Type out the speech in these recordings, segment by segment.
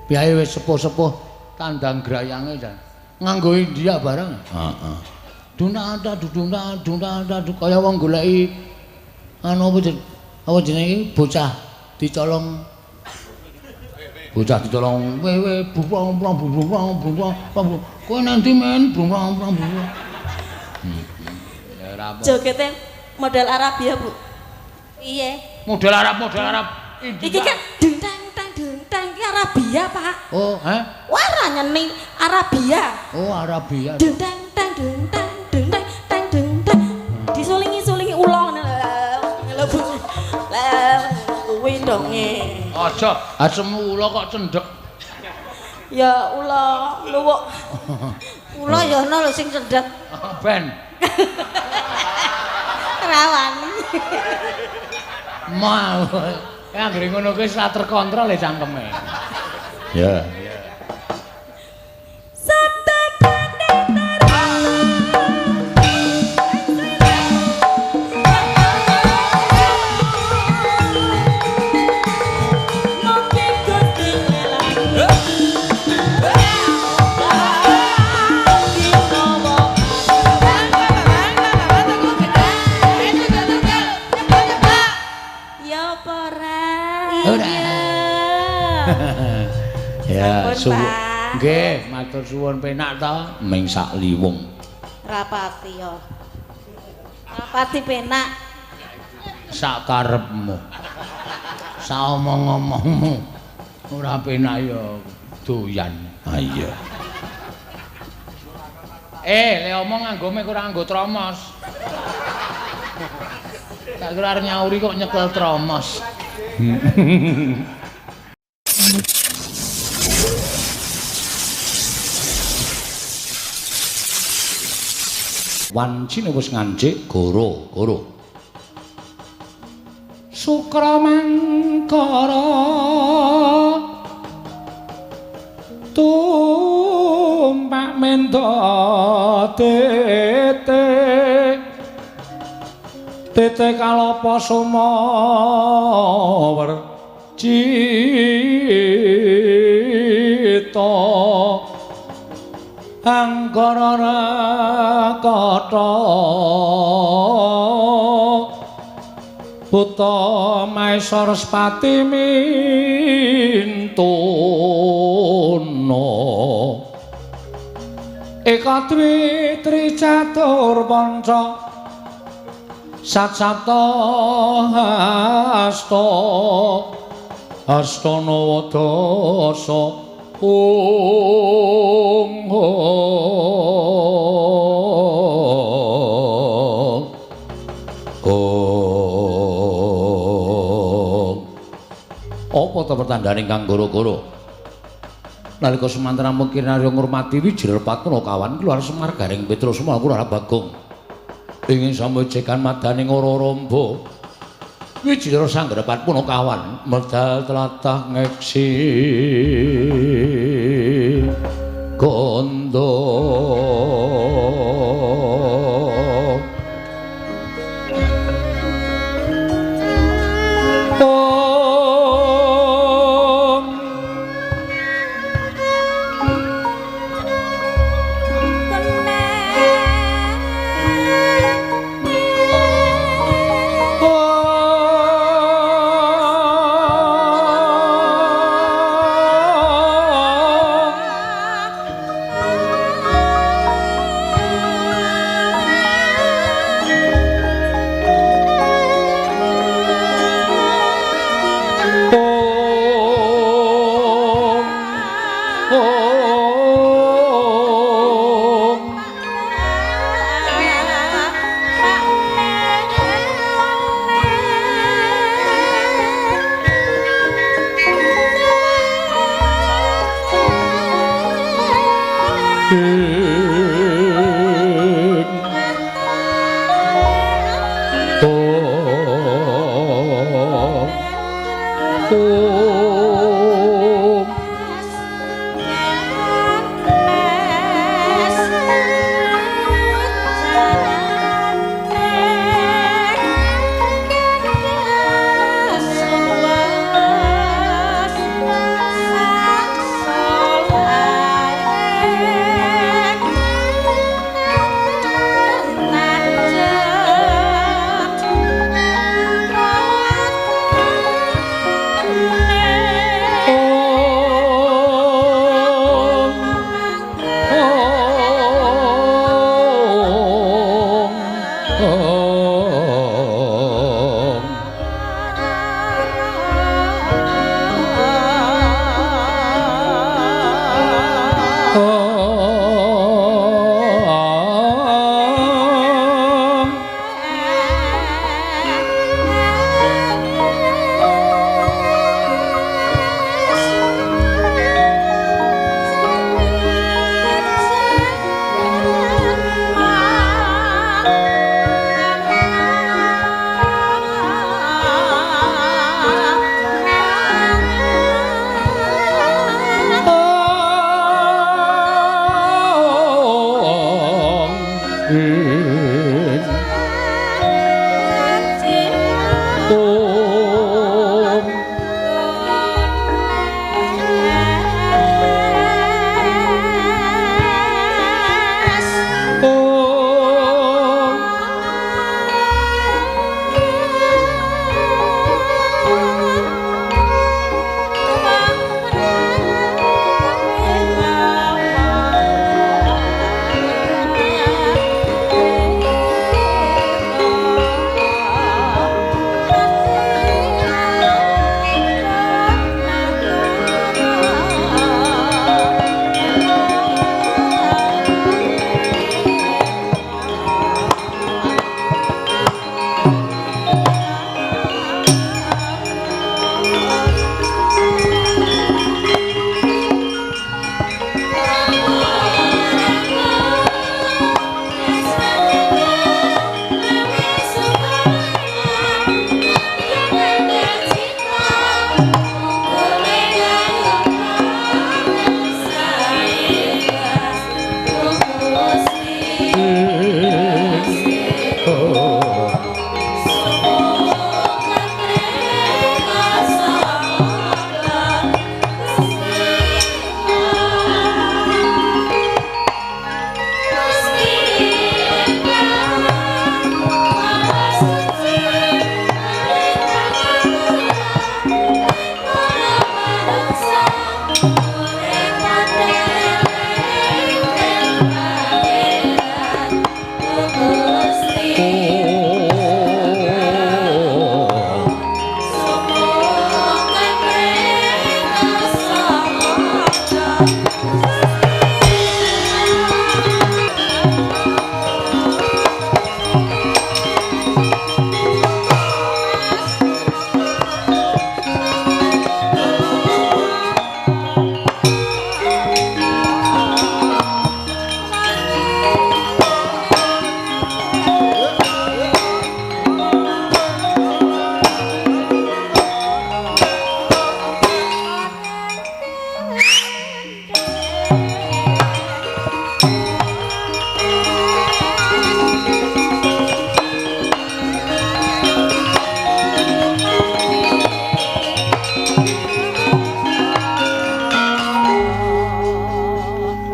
Biaye wis sepuh-sepuh tandang grayange jan. Nganggo India bareng. Heeh. Duna kaya wong goleki anu apa jenenge bocah dicolong wewe bubrong kowe nanti men bubrong. Jogete model Arabia, Bu. Iya. Model Arab India. Iki kan dentang iki Arabia, Pak. Oh, Wara nyeni Arabia. Oh, Arabia. Dentang. Disulingi ula ngene lho, Bu. Lah kuwi donge. Aja, asemu ula kok cendhek. Ya ula luwuk. Ula ya ana lho sing cendhek. Ben. Rawani. Mau. Anggere ngono kuwi wis ra terkontrol ya cangkeme. Ya. Ya, nggih, matur suwun penak ta, ming sak liwung. Rapati yo. Rapati penak. Sak karepmu. Sak omong-omongmu. Ora penak yo doyan. Ah iya. Le omong nganggome ora nganggo tromos. Tak kira arep nyauri kok nyekel tromos. Wancine wis ngancik goro. Sukramangkara tumpak menda tete kalapa sumawer cita angkara rakata buta maesar spati mintuna ekatwi tricatur panca satsapta hasta astana wadasa apa ta pertandane kang goro-goro nalika semanten mungkin arya ngurmati wijil patuna kawan keluar Semar Garing Petrus Semar Kurara Bagong ingin samujekan madaning ora rombo wijil sanggrepat puna kawan medal tlatah ngeksi kondo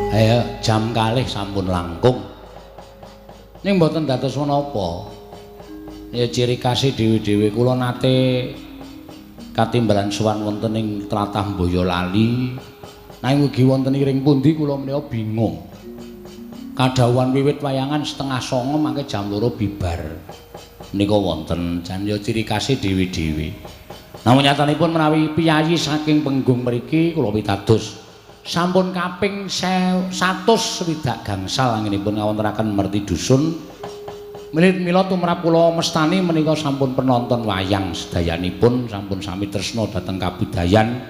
Ayo jam kalih sampun langkung. Ning mboten dados menapa. Ya ciri khas dhewe-dhewe kula nate katimbalan sowan wonten ing tlatah Boyolali. Nanging ugi wonten ing pundi kula menika bingung. Kadhawuhan wiwit wayangan 8:30 mangke jam 2 bibar. Menika wonten jan ya ciri khas dhewe-dhewe. Namun nyatanipun menawi piyayi saking penggung mriki kula pitados sampun kaping 100 swidak gangsal anggenipun ngawontenaken merti dusun. Mila tumrap kula mestani menika sampun penonton wayang sedayanipun sampun sami tresna dhateng kabudayan.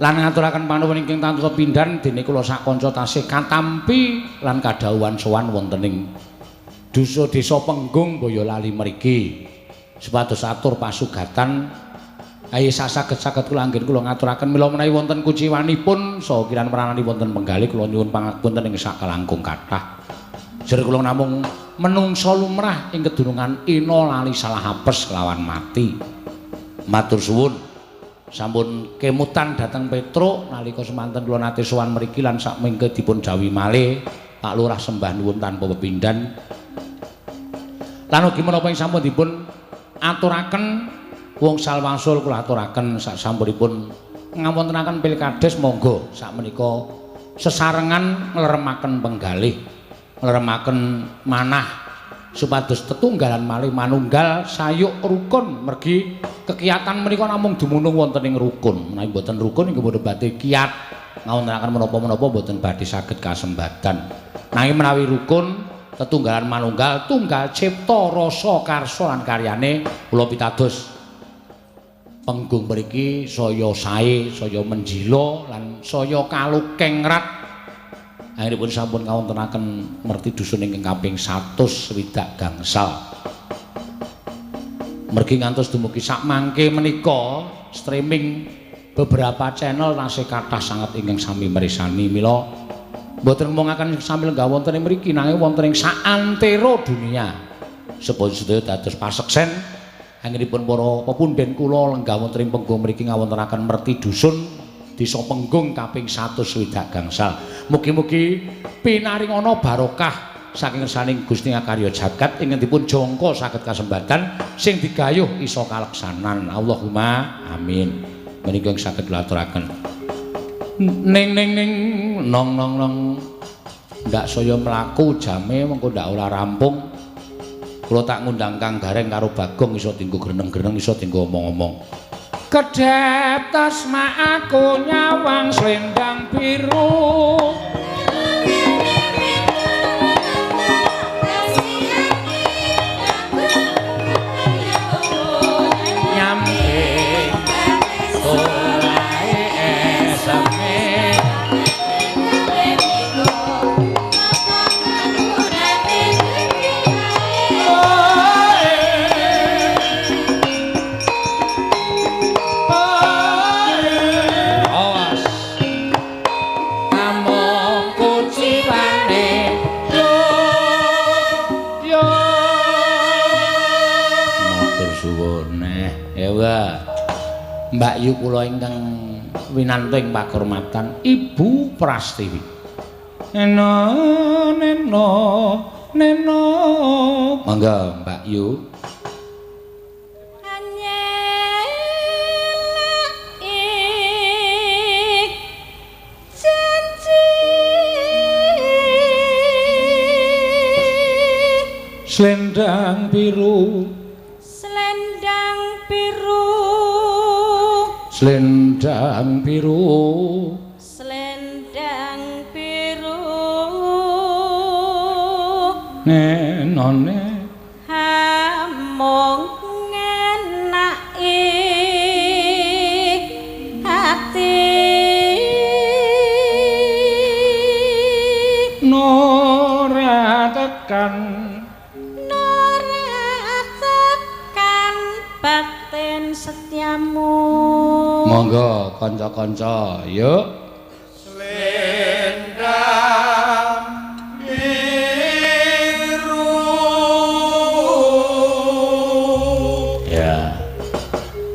Lan ngaturaken panuwun ingkang tanpa pindhan dene kula sak kanca tasih katampi lan kadhawuhan sowan wonten ing Desa Penggung Boyolali mriki. Supados atur pasugatan ayo saged kula anggen kula ngaturaken mila menawi wonten kuciwanipun saha kirang pranani wonten penggalih kula nyuwun pangapunten ing sak kalangkung kathah. Jer kula namung menungsa lumrah ing kedunungan ina lali salah apes kelawan mati. Matur suwun. Sampun kemutan dhateng Petruk nalika semanten kula nate sowan mriki lan sakmengke dipun jawi malih Pak Lurah sembah nuwun tanpa pepindhan. Lan ugi menapa ing sampun dipun aturaken wong salwangsul kula aturaken sasampunipun ngawontenaken pilkades monggo sakmenika sesarengan ngleremaken penggalih, ngleremaken manah supados tetunggalan malih manunggal sayuk rukun mergi kekiatan menika namung dumunung wonten ing rukun. Menawi boten rukun inggih boten badhe kiyat ngawontenaken menapa-menapa boten badhe saged kasembatan. Nanging menawi rukun tetunggalan manunggal tunggal cipta rasa karsa lan karyane kula pitados penggung mriki saya sae, saya menjila lan saya kalukengrat. Akhiripun sampun ngawontenaken merti dusun ingkang kaping 100 swidak gangsal. Mergi ngantos dumugi sak mangke menika streaming beberapa channel tasih kathah sanget ingkang sami mirsani. Mila mboten ngomongaken sambil nggih wonten ing mriki nanging wonten ing saantero dunia. Sepun sedaya dados paseksen anggenipun para pepunden kula lenggah wonten ing penggung mriki ngawontenaken merti dusun Desa Penggung kaping 120 gangsal. Mugi-mugi pinaringana barokah saking saning Gusti Ngakarya jagat ingkang dipun jangka saged kasembatan sing digayuh isa kaleksanan. Allahumma amin. Menika saged kula aturaken. Ning nong ndak saya mlaku jame mengko ndak ora rampung. Kula tak ngundang Kang Gareng karo Bagong iso dienggo greneng-greneng iso dienggo omong-omong. Kedhep tasma aku nyawang slendang biru nyampe olahe esame Mbak Yu kula ingkang winanto ing pakurmatan Ibu Prastiwi. Neno. Monggo Mbak Yu. Slendang biru. Slendang biru nenone hamong ngenaki hati nora tekan bakten setiamu. Monggo kanca-kanca, yuk. Slendang biru. Ya.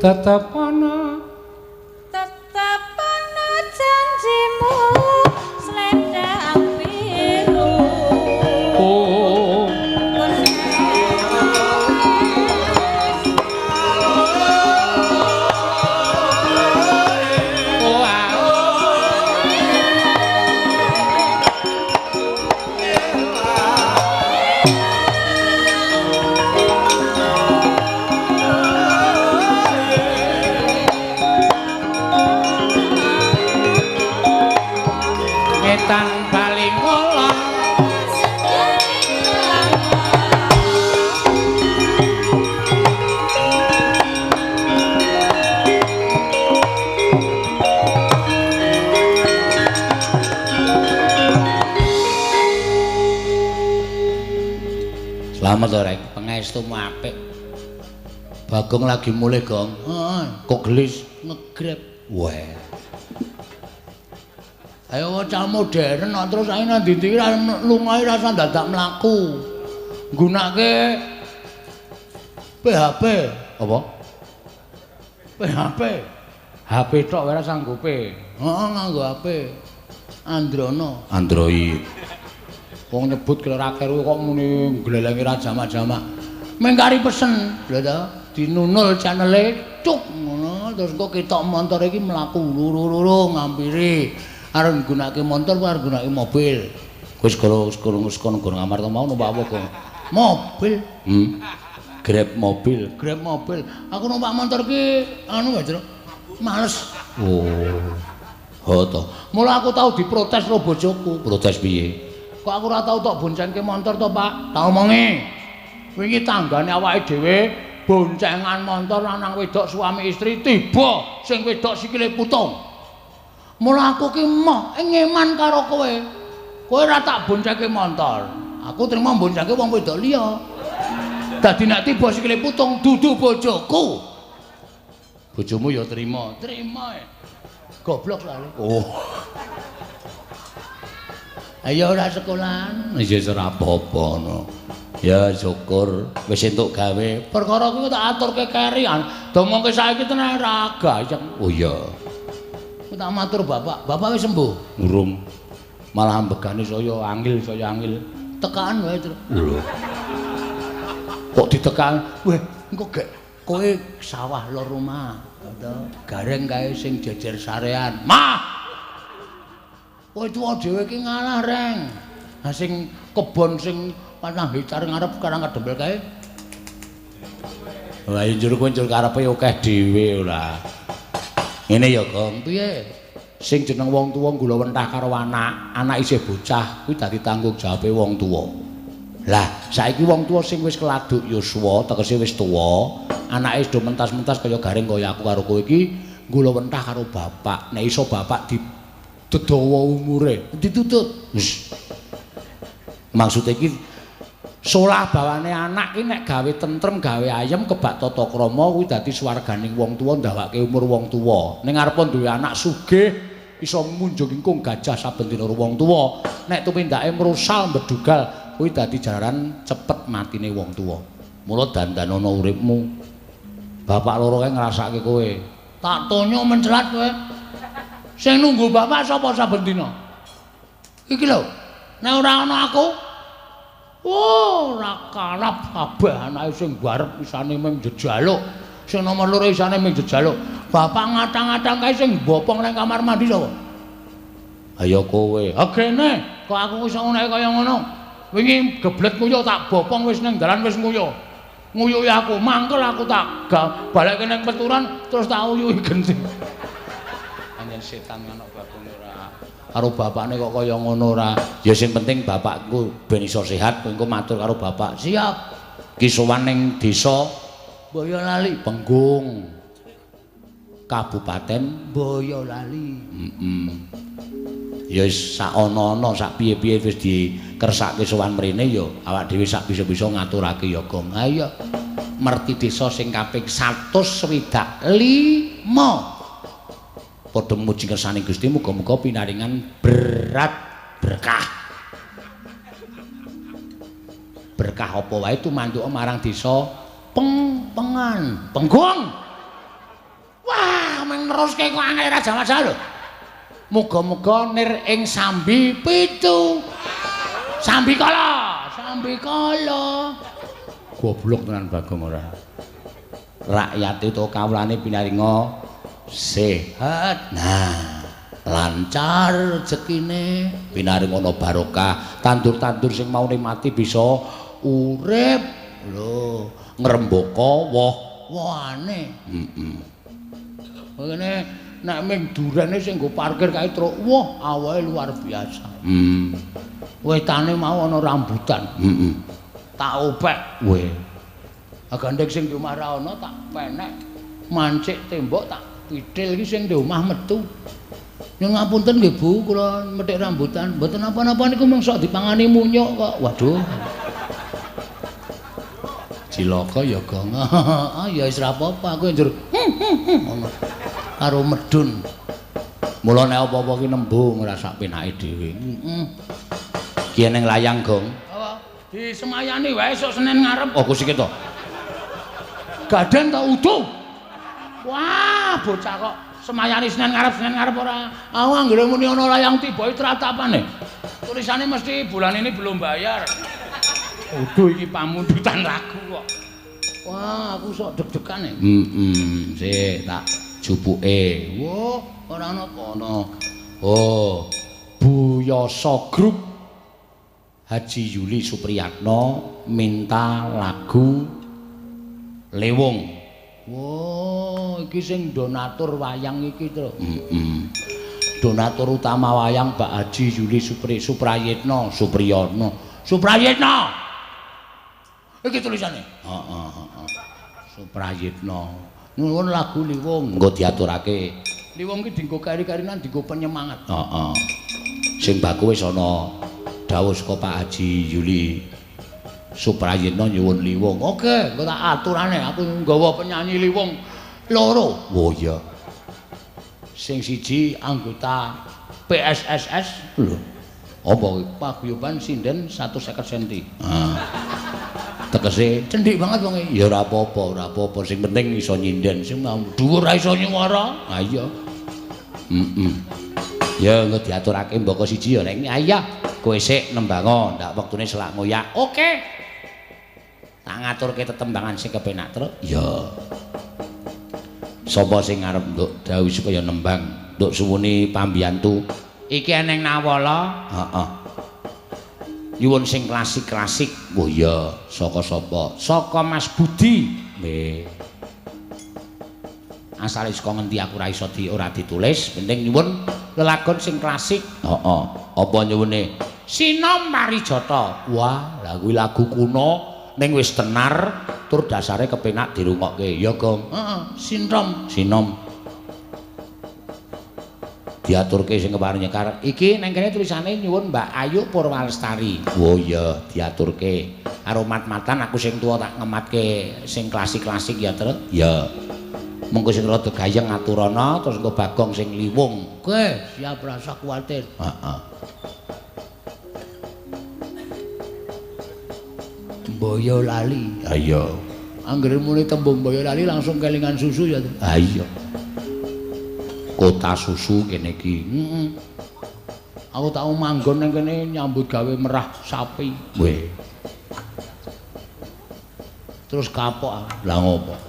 Tetap ana janjimu slendang Wiwitan bali mula Selamat Reng, pengestumu apik. Bagong lagi mulai gong. Kok gelis ngegrep. Weh. Ayo bocah modern terus ae nang ndi lungae rasa dadak mlaku. Nggunake PHP. Apa? PHP. HP tok ora sanggupe. Heeh, nganggo HP. Androno. Android. Wong nyebut kira akhir kok muni glelengi ra jamak-jamak. Mengkari pesen, lho ta, dinunul channele cuk ngono terus kok ketok motor iki mlaku luru-luru ngampiri. Arep nggunakake motor apa arep nggunakake mobil. Wis kono kamar to mau numpak apa kok? Mobil. Grab mobil. Grab mobil. Aku numpak motor ki anu wae, males. Oh to. Mula aku tau diprotes karo bojoku. Protes piye? Kok aku ora tau tok boncengke motor to, Pak? Tak omongi. Wingi tanggane awake dhewe boncengan motor lanang wedok suami istri tiba sing wedok sikile putung. Mula aku ki moh ngeman karo kowe. Kowe ora tak boncengke motor. Aku trimo boncengke wong wedok liya. Dadi nek tiba sikile putung dudu bojoku. Bojomu ya trimo, trimo. Goblok lali. Oh. Ayo ora sekolahan. Wis ora apa-apa no. Ya syukur wis entuk gawe. Perkara kuwi tak aturke kerian. Domongke saiki tenan ra gayeng. Oh iya. Ku tak matur Bapak. Bapak wis sembuh? Urung. Malah ambegane saya angil. Tekan wae terus. Lho. Kok ditekan? Weh, engko gek kowe sawah lor rumah. Gareng kae sing jejer sarean. Mah. Kowe tuwa dhewe ki ngalah, Reng. Ha sing kebon sing panah hicar ngarep karang kedempel kae. Lah njur kowe njur karepe akeh dhewe ora. Ngene ya, Gong. Piye? Sing jeneng wong tuwa gula wentah karo anak isih bocah kuwi dadi tanggung jawabe wong tuwa. Lah, saiki wong tuwa sing wis keladuk yuswa, tegese wis tuwa, anake do mentas-mentas kaya garing kaya aku karo kowe iki gula wentah karo bapak. Nek iso bapak dedawa umure ditutut. Wis. Maksude iki solah bawane anak ki nek gawe tentrem, gawe ayem, kebak tata krama kuwi dadi swarganing wong tuwa ndawake umur wong tuwa. Ning arep duwe anak sugih iso munjung ingkung gajah saben dina wong tuwa. Nek tumindake mrusal mbedugal kuwi dadi jalaran cepet matine wong tuwa. Mula dandanana uripmu. Bapak loro kae ngrasake kowe. Tak tonyo mencelat kowe. Sing nunggu bapak sapa saben dina? Iki lho. Nek ora ana aku, ora kalap kabeh anake sing barep isane mung jejaluk. Sing nomor loro isane mung jejaluk. Bapak ngatang-ngatang kae sing bopong nang kamar mandi sapa? Ayo kowe. Agene, kok aku iso ngono kaya ngono. Wingi geblet nguyuh tak bopong wis nang dalan wis nguyuh. Nguyuhi aku, mangkel aku tak balekke nang peturan terus tak uyuhi genting. Anjen setan anak Bagong ora karo bapakne kok kaya ngono ora. Ya sing penting bapakku ben iso sehat, engko matur karo bapak. Siap. Ki sowan ning desa Boyolali, Penggung. Kabupaten Boyolali. Ya wis sak ana-ana sak piye-piye wis dikersake sowan mrene ya awak dhewe sak bisa-bisa ngaturake ya Gong. Ha iya. Merti desa sing kaping 125. Padha muji kersane Gusti muga-muga pinaringan berat berkah. Berkah apa wae tumantuka marang desa Pengan, Penggung. Wah, men neruske kok angel ra jamak-jamak lho. Muga-muga nir ing sambi 7. Sambi kala. Goblok tenan Bagong ora. Rakyat itu kawulane pinaringa sehat. Nah, lancar rezekine, pinaringa ana barokah. Tandur-tandur sing maune mati bisa urip. Lho, ngrembaka woh-wohane. Ngene nek ming durene sing nggo parkir kae truk. Wah, awake luar biasa. Wetane mau ana rambutan. Tak opek. Weh. Agandek sing di omah ra ana tak penek. Mancik tembok tak pitil iki sing di omah metu. Nyun ngapunten nggih Bu, kula methik rambutan. Mboten napa-napa niku mung sok dipangani munyuk kok. Waduh. Cilaka ya Gong. Ah ya wis ra apa-apa aku njur. Ngono. Karo medun. Mula nek apa-apa ki nembung ora sak penake dhewe. Ki ning layang Gong. Apa? Disemayani wae esuk Senin ngarep. Oh kusik to. Gadan ta utuh. Wah, bocah kok semayani Senin ngarep ora. Aku anggere muni ana layang tiba tratapane. Tulisane mesti bulan ini belum bayar. Uduh iki pamundutan lagu kok. Wah, aku sok deg-degan ya. Sik tak jupuke. Wah, ora ana kono. Oh, Buyasa Group Haji Yuli Supriyatno minta lagu Lewung. Wah, iki sing donatur wayang iki to. Donatur utama wayang Mbak Haji Yuli Suprayitno. Iki tulisane. Heeh. Suprayitno. Nuwun lagu Liwung. Engko diaturake. Liwung ki dienggo kari-karinan dienggo penyemangat. Heeh. Sing baku wis ana dawuh saka Pak Haji Yuli Suprayitno nyuwun Liwung. Oke, engko tak aturane aku nggawa penyanyi Liwung loro. Oh iya. Sing siji anggota PSSS lho. Apa paguyuban sinden 150 cm. Tegese cendik banget wong iki. Ya ora apa-apa, sing penting iso nyinden, sing mau dhuwur ra iso nyuwara. Ha iya. Ya engko diaturake mboko siji ya nek iya. Kowe sik nembango, ndak wektune selak ngoyak. Oke. Tak ngaturke tetembangan sing kepenak terus. Ya. Sapa sing arep nduk dawuh supaya nembang, nduk suwuni pambiyantu. Iki eneng nawala. Heeh. Nyuwun sing klasik-klasik. Oh iya, saka sapa? Saka Mas Budi. Nggih. Asale saka ngendi aku ora ditulis, penting nyuwun lelagon sing klasik. Heeh. Apa nyuwune? Sinom Parijata. Wah, lha kuwi lagu kuno ning wis tenar tur dasare kepenak dirungokke. Ya, Gong. Heeh, Sinom. Diaturke sing keparing nyekar. Iki neng kene tulisane nyuwun Mbak Ayu Purwalestari. Oh iya, diaturke. Karo mat-matan aku sing tuwa tak ngematke sing klasik-klasik ya, Truk. Ya. Mengko sing rada gayeng aturana terus engko Bagong sing Liwung. Oke, siap rasa kuwatir. Heeh. Boyo lali. Ha iya. Anggere muni tembung boyo lali langsung kelingan susu ya. Ha iya. Kota susu kene iki. Aku tau manggon nang kene nyambut gawe merah sapi. Weh. Terus kapok. Lah ngopo?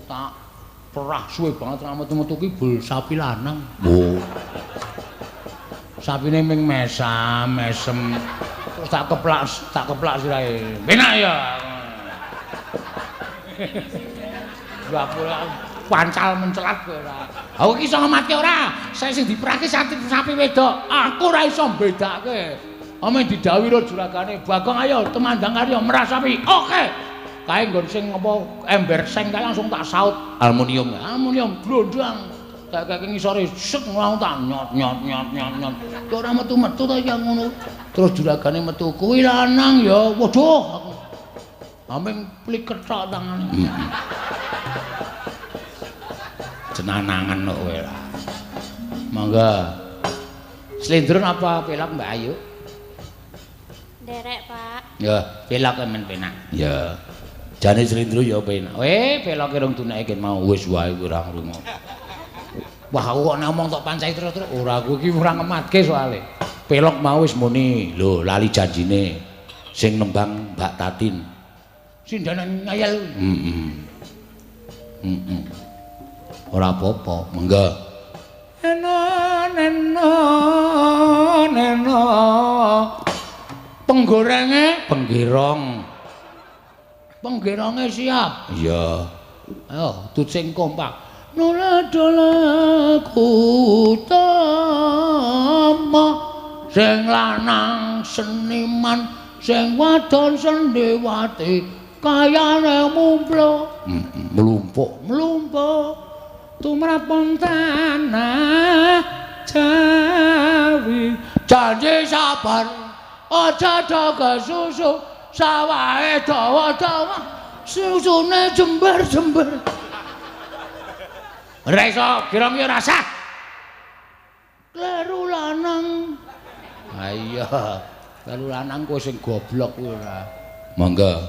Tak perah suwe banget metu-metu ki bul sapi lanang. Oh. Sapine ming mesem. Terus tak keplak sirahe. Penak ya. Gak pancal mencelat kowe ora. Aku iki iso ngematke ora? Saya sing diperake sapi wedok. Aku ora iso mbedakake. Ame didhawuhi karo juragane, Bagong ayo temandang karya merah sapi. Oke. Kae nggon sing apa ember seng kae langsung tak saut aluminium glondang. Tak kake ngisore sek langsung tak nyot. Kok ora metu-metu ta ya ngono. Terus juragane metu, kuwi lanang ya. Waduh aku. Ameng plik kethok tangane. Jenanangan kok kowe lah. Mangga. Slendron apa pelak Mbak Ayu? Derek, Pak. Ya, pelak men penak. Ya. Jane slendro ya penak. Pelake rong tunake mau wis wae ora ngrungu. Wah, aku kok ngomong tok pancai terus ora aku iki ora ngematke soalé. Pelok mau wis muni. Lho, lali janjine sing nembang Mbak Tatin. Sindanan ngayal. Ora apa-apa, mengga. Neno. Penggeronge siap. Iya. Ayo, tut sing kompak. nuladalaku tama sing lanang seniman sing wadon sendewati kayane mlumpuk tumrapun tanah Jawi janji sabar aja daga susu sawahe dawa-dawa susune jember-jember ora iso kira-kira rasa kleru lanang ha iya kleru lanang kowe sing goblok kuwi ora monggo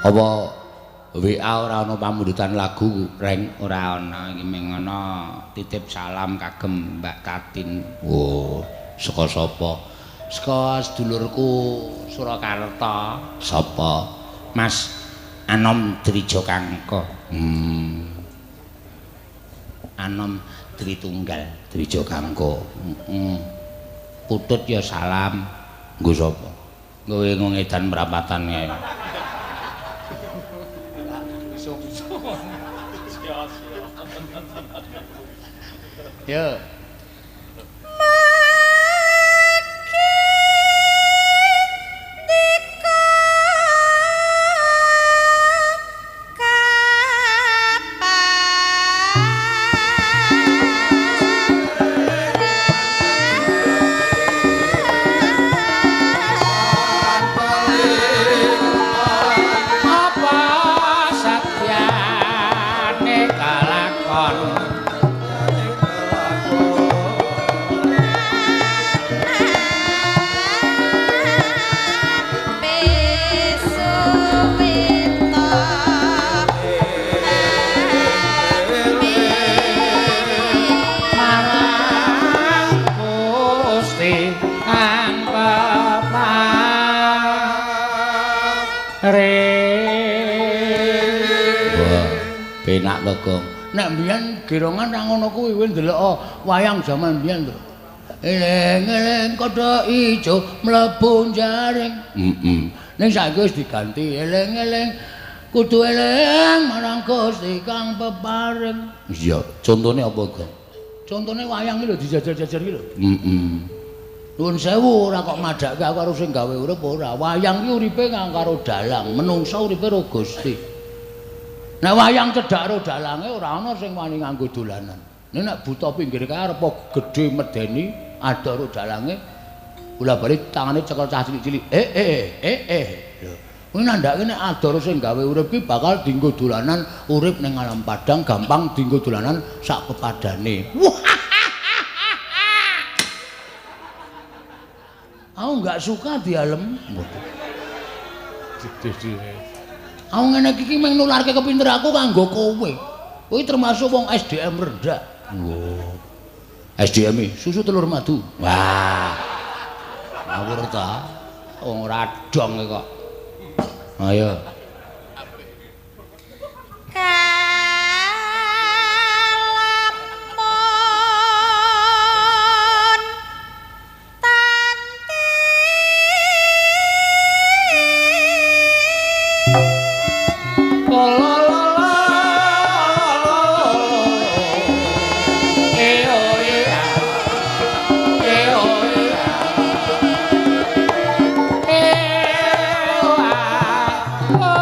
apa WA ora ana pamundutan lagu reng ora ana iki mung ana titip salam kagem Mbak Tatin. Oh, saka sapa? Saka sedulurku Surakarta. Sapa? Mas Anom Drijokangka. Anom Dritunggal Drijokangka. Putut ya salam. Nggo sapa? Kowe ngedan mrapatan kae. Ya. Penak to, Gong. Nek mbiyen gerongan ra ngono kuwi kowe ndelok wayang jaman mbiyen to. Eling-eling kodhok ijo mlebu jaring. Ning saiki wis diganti eling-eling kudu eling marang Gusti kang peparing. Iya, contone apa, Gong? Contone wayang iki lho dijajar-jajar iki lho. Nuwun sewu ora kok madhake aku karo sing gawe urip ora. Wayang iki uripe karo dalang, menungsa uripe karo Gusti. Nek wayang cedhak karo dalange ora ana sing wani nganggo dolanan. Nek buta pinggir kae arep gedhe medeni ada karo dalange. Bola-bali tangane cekel cah cilik-cilik. Lho. Kuwi nandhake nek adoro sing gawe urip ki bakal dienggo dolanan urip ning alam padang gampang dienggo dolanan sak pepadane. Aku enggak suka dialem. Aku ngene iki mung nularke kepinter aku kanggo kowe. Kowe termasuk wong SDM rendah. Oh. SDM susu telur madu. Wah. Ngawur ta. Wong ora dong kok. Ayo. Oh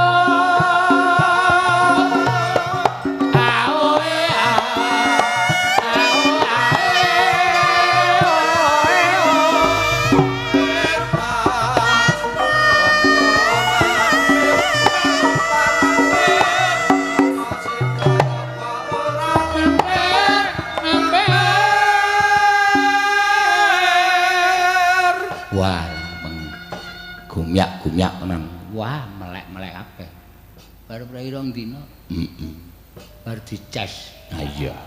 Wah, gumyak-gumyak tenan. Wah, melek-melek kabeh. Baru prai rong dina. Heeh. Bar dicas. Ha iya.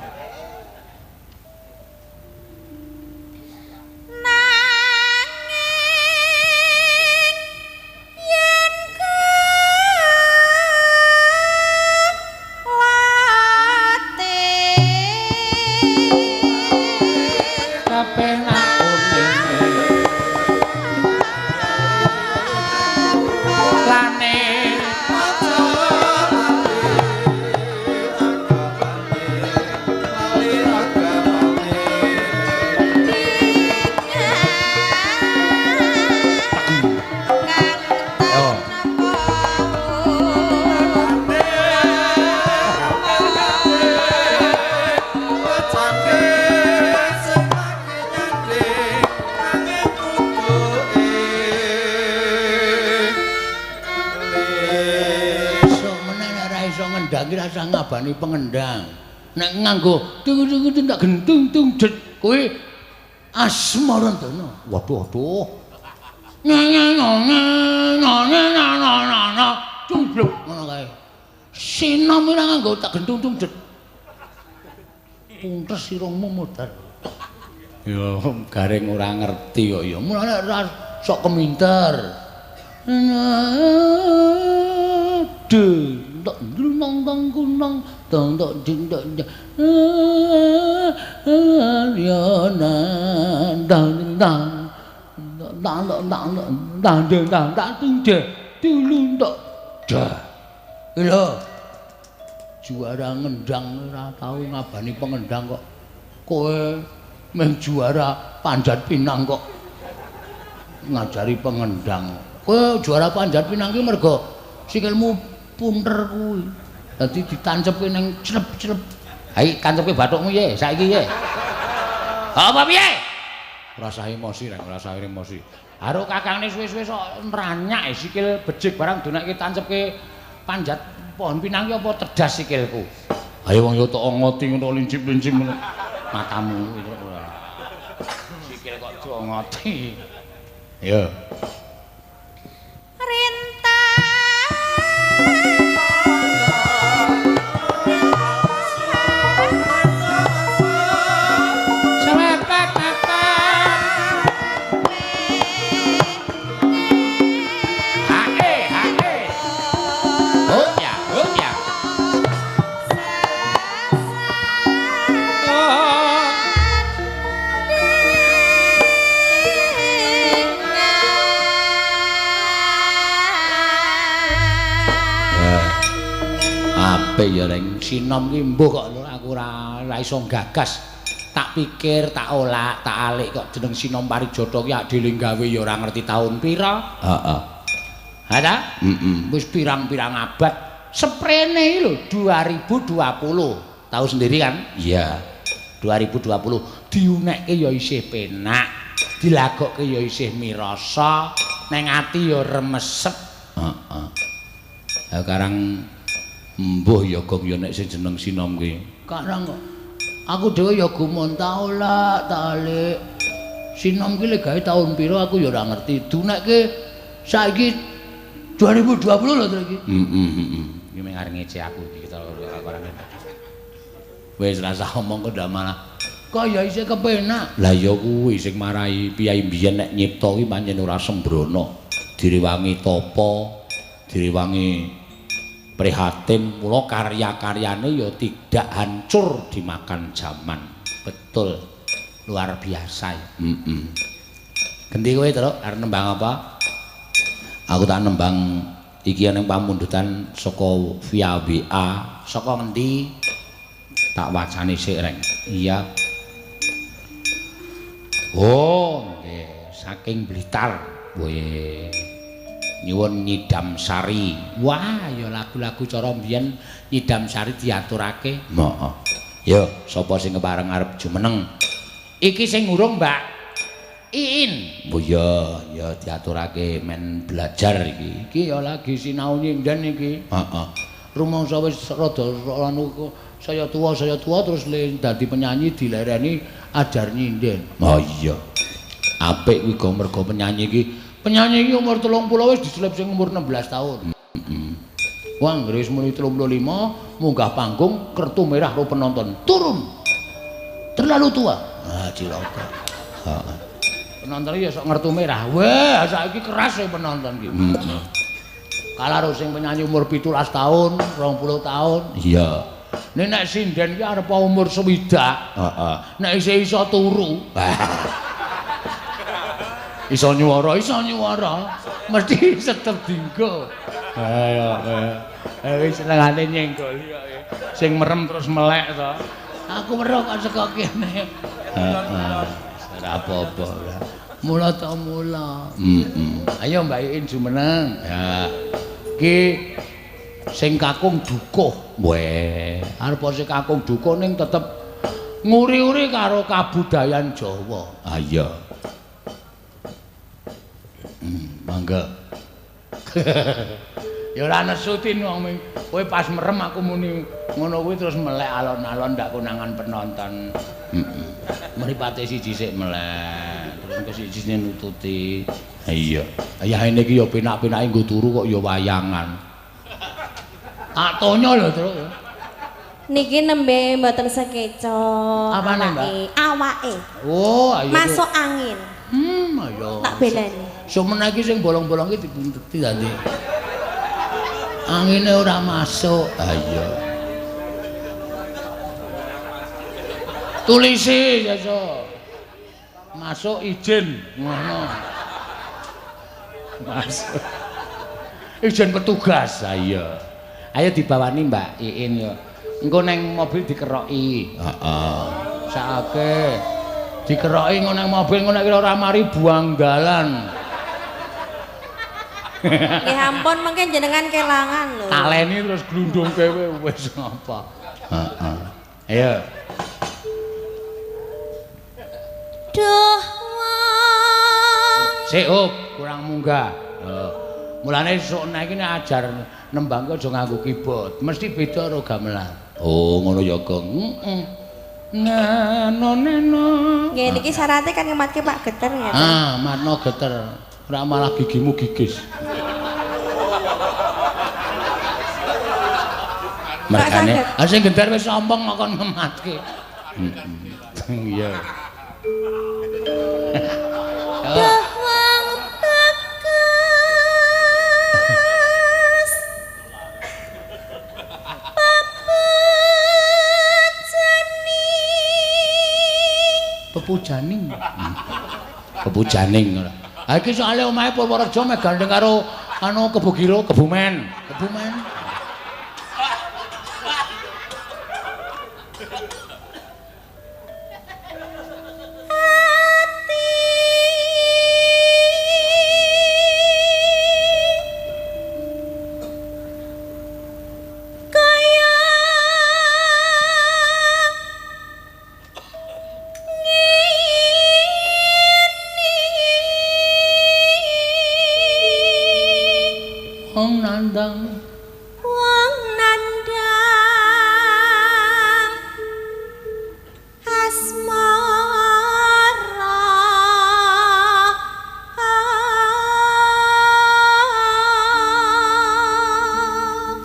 Rasa ngabani pengendang. Nek nganggo dung tak gentung jet kowe Asmarandana. Waduh. Cumbluk ngono kae. Sinom ora nganggo tak gentung jet. Puntes sirungmu modar. Ya garing ora ngerti kok ya. Mulane ora sok keminter. Tok nang tang kunang tang tok jing tok ya na dang dang dulu tok dah lho juara ngendang ora tau ngabani pengendang kok kowe meh juara Panjat Pinang kok ngajari pengendang kowe juara Panjat Pinang ki mergo sikilmu punter kuwi. Dadi ditancepke ning crep-crep. Ha iki kancepke bathukmu ye, saiki ye. Apa piye? Rasa emosi rek, rasa emosi. Karo kakangne suwe-suwe sok nranyak sikil becik barang donekke tancepke panjat pohon pinang ki apa tedas sikilku. Ayo wong yo tok ngoti ngono lincip-lincip ngono. Matamu sikil kok ngoti. Ya. Ya ring sinom ki mbuh kok aku ora iso gagas. Tak pikir, tak olak, tak alik kok jeneng Sinom Parijata ki adile gawe ya ora ngerti taun pira. Heeh. Ha ta? Wis pirang-pirang abad. Seprene iki lho 2020. Tahu sendiri kan? Iya. 2020 diunekke ya isih penak, dilagokke ya isih mirasa, neng ati ya remesep. Heeh. Ha karang mbuh ya gong ya nek sing jeneng Sinom ki. Karang kok. Aku dhewe ya gumun ta olak ta alik. Sinom ki lek gawe taun pira aku ya ora ngerti. Dunekke saiki 2020 lho to iki. Heeh. Iki mung arep ngece aku iki to ora. Wis rasa omong kok ndak malah kaya isih kepenak. Lah ya kuwi sing marai piyai mbiyen nek nyipta ki pancen ora sembrono. Direwangi tapa, direwangi prihatin, mula karya-karyane ya tidak hancur dimakan zaman. Betul. Luar biasa ya. Gendi kowe, Truk, arep nembang apa? Aku tak nembang iki ning pamundutan saka via WA. Saka ngendi? Tak wacane sik, Reng. Iya. Oh, nggih, saking Blitar. Weh. Nyuwun Nyidam Sari. Wah, ya lagu-lagu cara mbiyen Nyidam Sari diaturake. Heeh. Ya, sapa sing kepareng arep jumeneng? Iki sing urung, Mbak Iin. Oh ya, ya diaturake men belajar iki. Iki ya lagi sinau nyinden iki. Heeh. Rumangsa wis rada anu saya tua terus dadi penyanyi dilereni ajar nyinden. Oh iya. Apik kuwi go mergo penyanyi iki umur 30 wis diselip sing umur 16 tahun. Wah, wis muni 35 munggah panggung kertu merah karo penonton. Turun. Terlalu tua. Ah, cilaka. Heeh. Penonton ya sok ngertu merah. Wah, saiki keras ya penonton iki. Kalah karo sing penyanyi umur 17 tahun, 20 tahun. Iya. Nek sinden ki arep umur 60. Heeh. Nek isih iso turu. Iso nyuwara. Mesti setep dinggo. Ayo. Wis senengane nyenggol kok. Sing merem terus melek to. Aku weruh kok saka kene. Heeh. Ora apa-apa. Mula ta mula. Ayo Mbak Iin jumeneng. Ya. Ki sing kakung dukuh. Weh, arep sing kakung dukuh ning tetep nguri-uri karo kabudayan Jawa. Ah iya. Mangga. Ya ora nesutin wong kowe pas merem aku muni ngono kuwi terus melek alon-alon ndak konangan penonton. Mripate siji sik melek, terus ke siji nututi. Ha iya. Ayahene iki ya penak-penake nggo turu kok ya wayangan. Tak tonya lho, Tru. Niki nembe mboten sekeca. Apane, Mbak? Awake. Oh, ayo. Masuk angin. Ayo. Tak belani. Semene iki sing bolong-bolong iki dipuntuti tadi. Angine ora masuk. Ayo. Tulisi ya, So. Masuk izin ngono. Masuk. Izin petugas. Ayo. Ayo dibawani Mbak Iin ya. Engko neng mobil dikeroki. Heeh. Sakake. Dikeroki ngono neng mobil ngono kira ora mari buanggalan. Nggih ampun mengke jenengan kelangan lho. Taleni terus glundung kowe wis apa. Heeh. Ayo. Duh wong. Sik, kurang munggah. Mulane esuk nek iki ajar nembang aja nganggo keyboard, mesti beda karo gamelan. Oh, ngono ya, Gong. Heeh. Neno. Nggih niki syaratnya kan ngematke Pak Geter ya. Ah, matno geter. Ora malah gigimu gigis. Mergane, sing geter wis sombong kok kon ngematke. Iya. Duh wong tegas. Pepujaning. Pepujaning. Ha iki soalé omahe Purworejo mek gandeng karo anu Kebugiro, Kebumen. Wong nandang asmara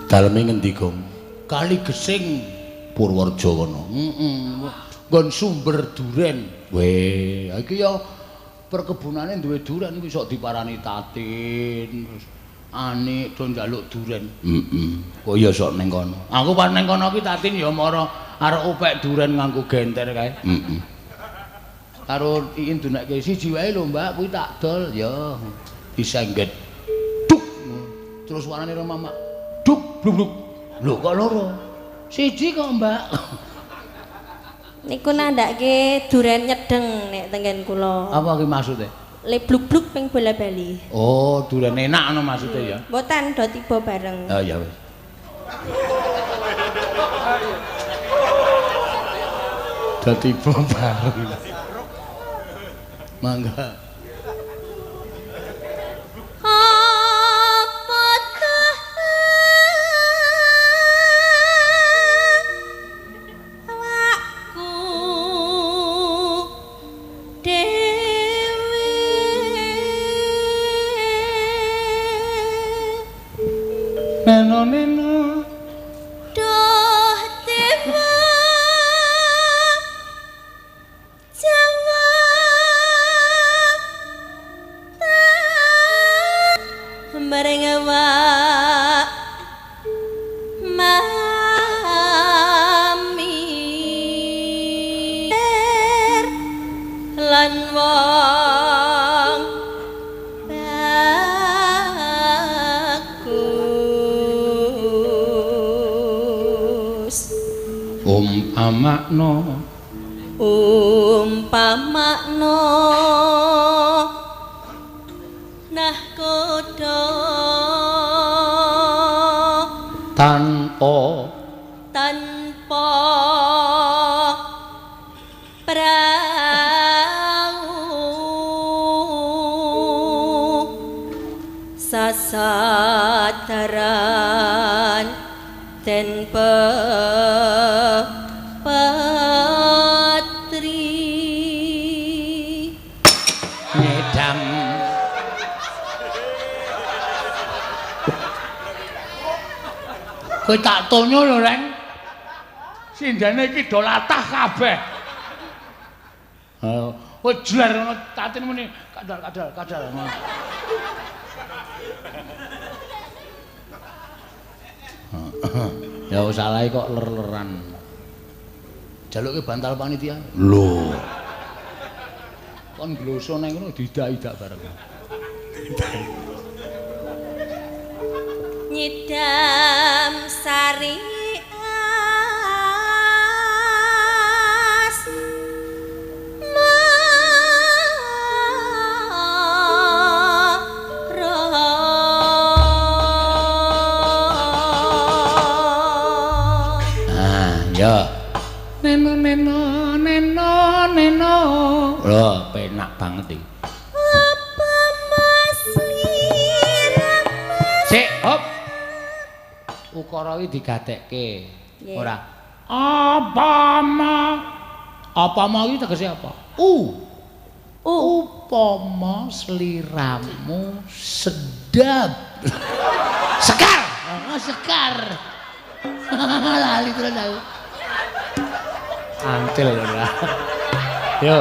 daleme ngendi, Gong? Kali Gesing Purworejo kono. Nggon sumber duren. Weh, iki ya perkebunane duwe duren iku iso diparani tatin. Terus anik do njaluk duren. Kok ya sok ning kono. Aku pas ning kono ki tatin ya mara arek opek duren nganggo genter kae. Karo Iin dunekke siji wae lho, Mbak, kuwi tak dol ya. Disengget. Duk. Terus suarane karo Mama. Duk, bluk. Lho kok loro? Siji kok, Mbak. niku nandhake duren nyedeng nek tenggen kula. Apa ki maksude? Le bluk-bluk ping bola-bali. Oh, duren enak ngono maksude ya. Mboten do tiba bareng. Oh ya wis. Do tiba bareng. Mangga. neno Duh dewa Jawa bareng awak mami lan wong bagus umpamakno nahkoda tanpa prau sasadaran den patri ngedam kowe tak tonyo lho Reng sindane iki do latah kabeh kowe jler ngono tatin muni kadal ya wis salah kok ler-leran jaluke bantal panitia lho kon gloso nang ngono didak-idak bareng nyidam sari as ya neno lho penak banget iki apa mas sik hop ukara iki digatekke ora apa ma iki tegese apa upama sliramu sedap sekar sekar lali terus aku antil ora yo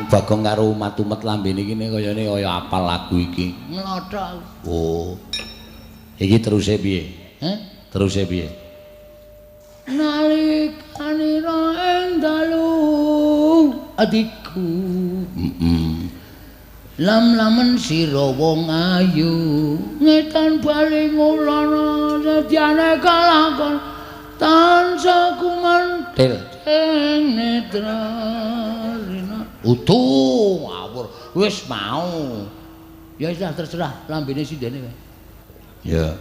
Bagong karo umat-umat lambene iki kayane kaya apal lagu iki. Nglotho. Oh. Iki teruse piye? Teruse piye? Nalikane ing dalu adikku. lam-lamen sira wong ayu ngetan bali ngulana sedyane kalakon tansah kumantil ing netra rina utuh ngawur wis mau ya sudah terserah lambene sindene wae ya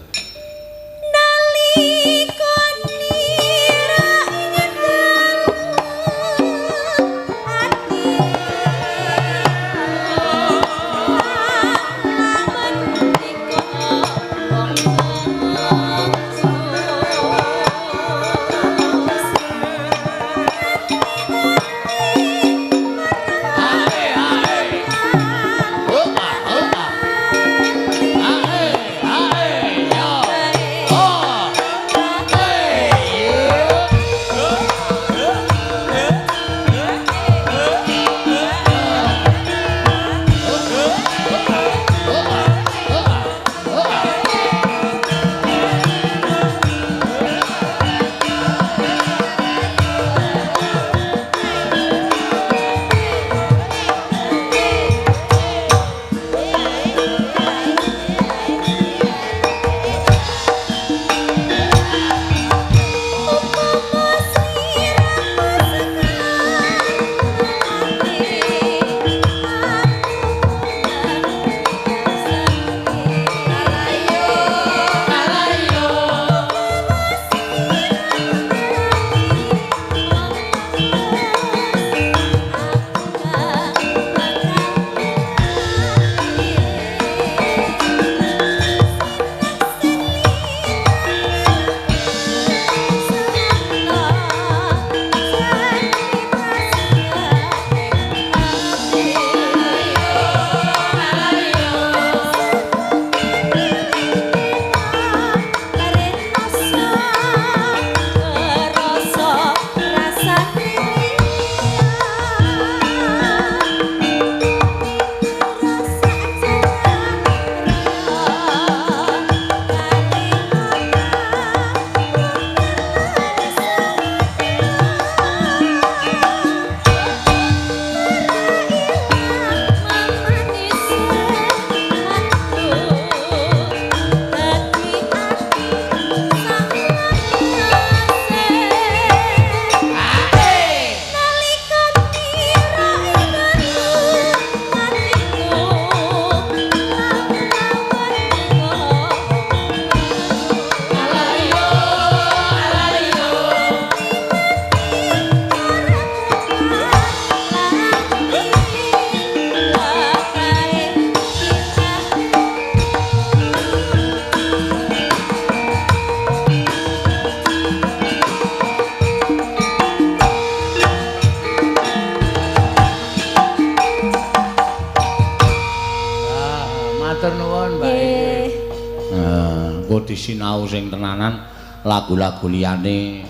sinau sing tenanan lagu-lagu liyane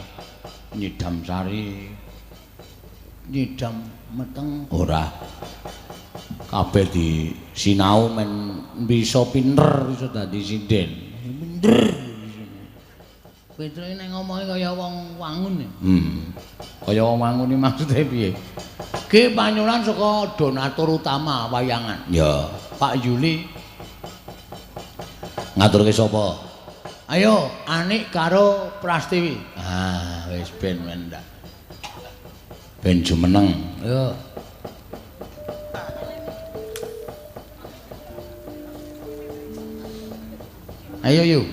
Nyidam Sari Nyidam Meteng ora kabeh di sinau men bisa pinter iso dadi sinden pinter Petre nek ngomongi kaya wong wangun kaya wong wangun iki maksude piye Ki panyulan saka donatur utama wayangan ya Pak Yuli ngaturke sapa Ayo, Anik karo Prastiwi. Ah, wis ben mendak. Ben jumeneng. Ayo. Ayo yuk.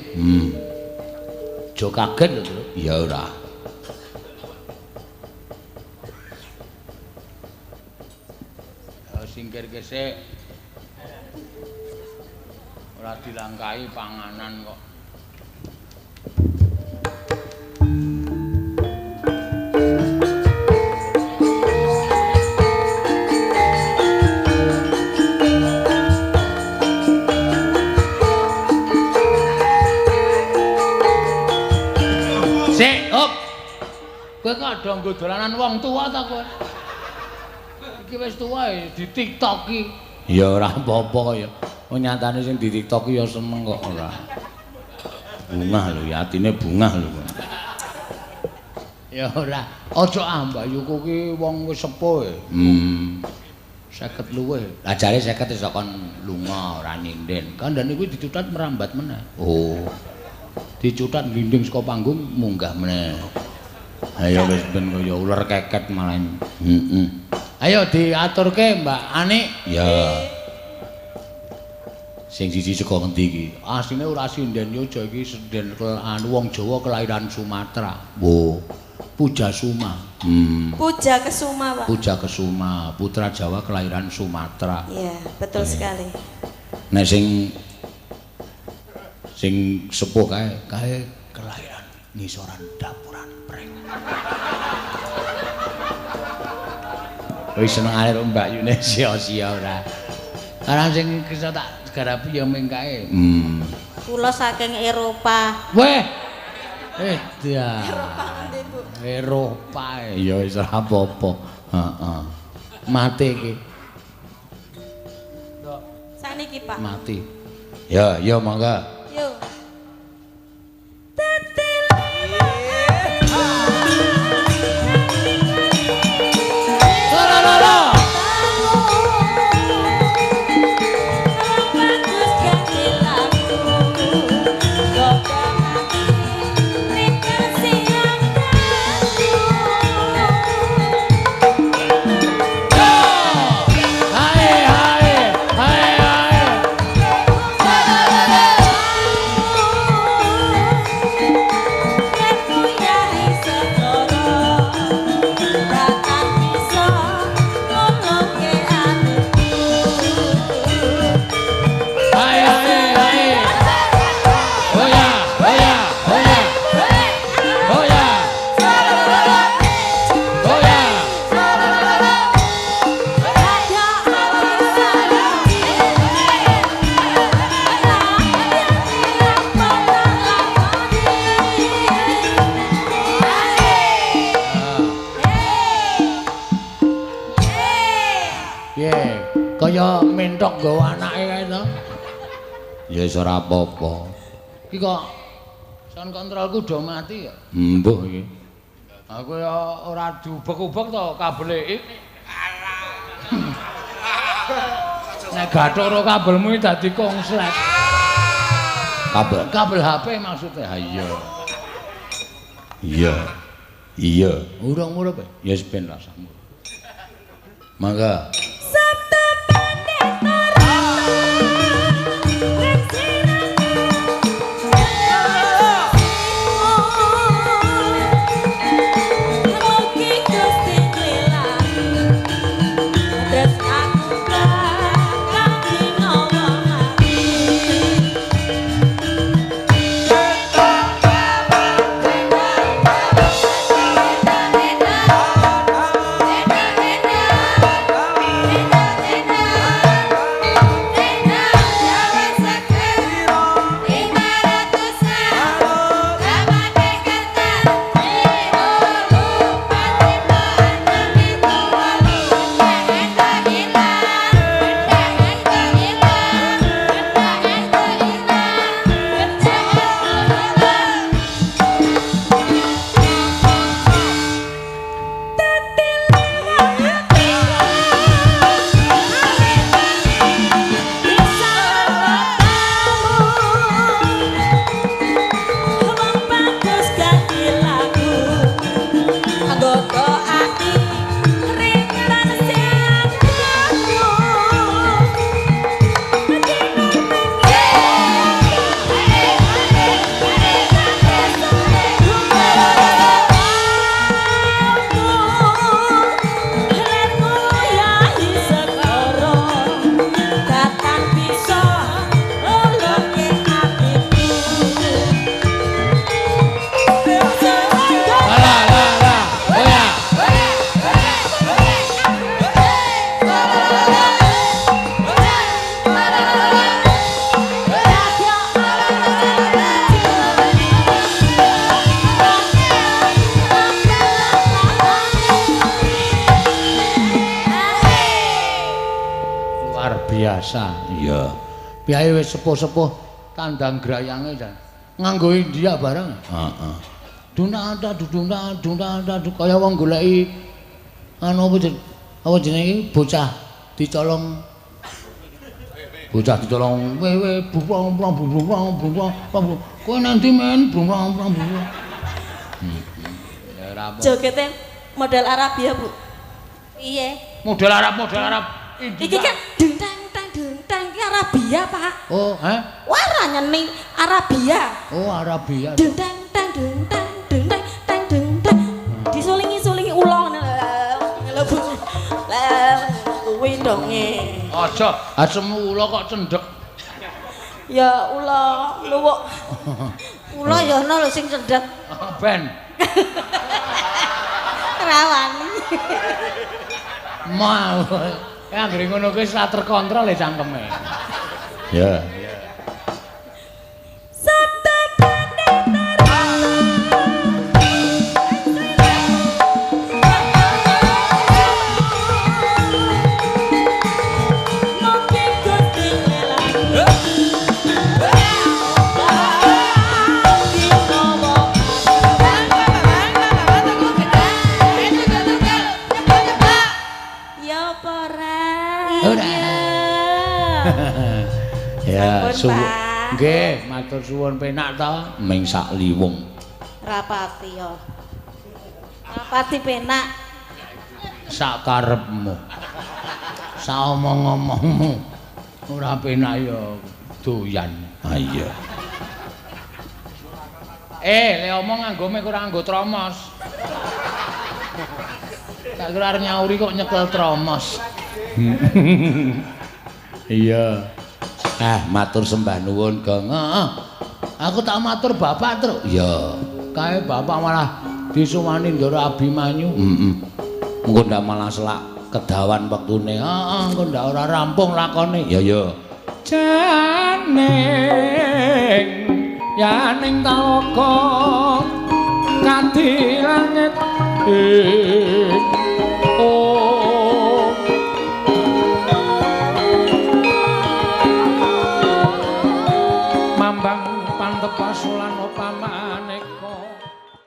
Jo kaget lho, ya ora. Singkir kesik. Ora dilangkahi panganan kok. Kowe kok ado nggo dolanan wong tuwa ta kowe? Iki wis tuwa di TikTok iki. Ya ora apa-apa ya. Wong nyatane sing di TikTok ya seneng kok ora. Bungah lho, atine bungah lho. Ya ora, aja ambayuku ki wong wis sepuh. 50 luwih. Lah jare 50 iso kon lunga ora nyinden. Kandhane kuwi dicutat merambat meneh. Oh. Dicutat glinding saka panggung munggah meneh. Ayo wis ben kaya ular keket malah. Ayo diaturke Mbak Ani. Ya. Sing siji saka ngendi iki? Asline ora sinden Yoja iki sinden anu wong Jawa kelahiran Sumatera. Oh. Puja Suma. Puja Kesuma, Pak. Puja Kesuma, putra Jawa kelahiran Sumatera. Iya, betul sekali. Nek sing sepuh Kae kelahiran ngisoran dapuran preng. wis seneng ae Mbak Yune sia-sia ora. Karang sing bisa tak garapi ya ming kae. Kula saking Eropa. Weh. Dah. Eropa ngendi, Bu? Eropa Ya wis ora apa-apa. Heeh. mati iki. Saniki, Pak. Mati. Ya, ya mangga. Yo. Kaya mentok nggawa anake kae to. Ya wis ora apa-apa. Iki kok sound kontrolku do mati ya. Mbuh iki. Aku ya ora diubek-ubek to kabele iki. Nek gathoro kabelmu dadi kongslet. Kabel HP maksudnya. Ha iya. Iya. Iya. Urung murup. Ya wis ben rasamu. Mangga. biasa. Iya. Piyae wis sepuh-sepuh tandang grayange jan. Nganggo India bareng. Heeh. Dunada kaya wong goleki anu apa jenenge bocah dicolong bocah dicolong wewe bubrong kowe nanti men bubrong ya ora apa Jogete model Arabia, Bu. Iya. model Arab Iki kan deng iki Arabia, Pak. oh Wara nyeni Arabia. oh Arabia Deng disulingi ula ngene lho, Bu. Lah kuwi donge. aja asem ula kok cendhek Ya ula luwuk. Ula ya ana lho sing cendhek. ben Rawani. mau anggere ngono kuwi ora terkontrol ya cangkeme ya ya suwun nggih matur suwun penak to ming sak liwung rapati yo rapati penak sak karepmu sak omong-omongmu ora penak yo doyan ha iya le omong nganggome ora nganggo tromos tak kira arep nyauri kok nyekel tromos iya matur sembah nuwun Gong. Aku tak matur bapak terus. Ya, kae bapak malah disuwani Ndoro Abimanyu. Engko ndak malah selak kedawan wektune. Engko ndak ora rampung lakone. Ya ya. Janing yaning talaka kadi langit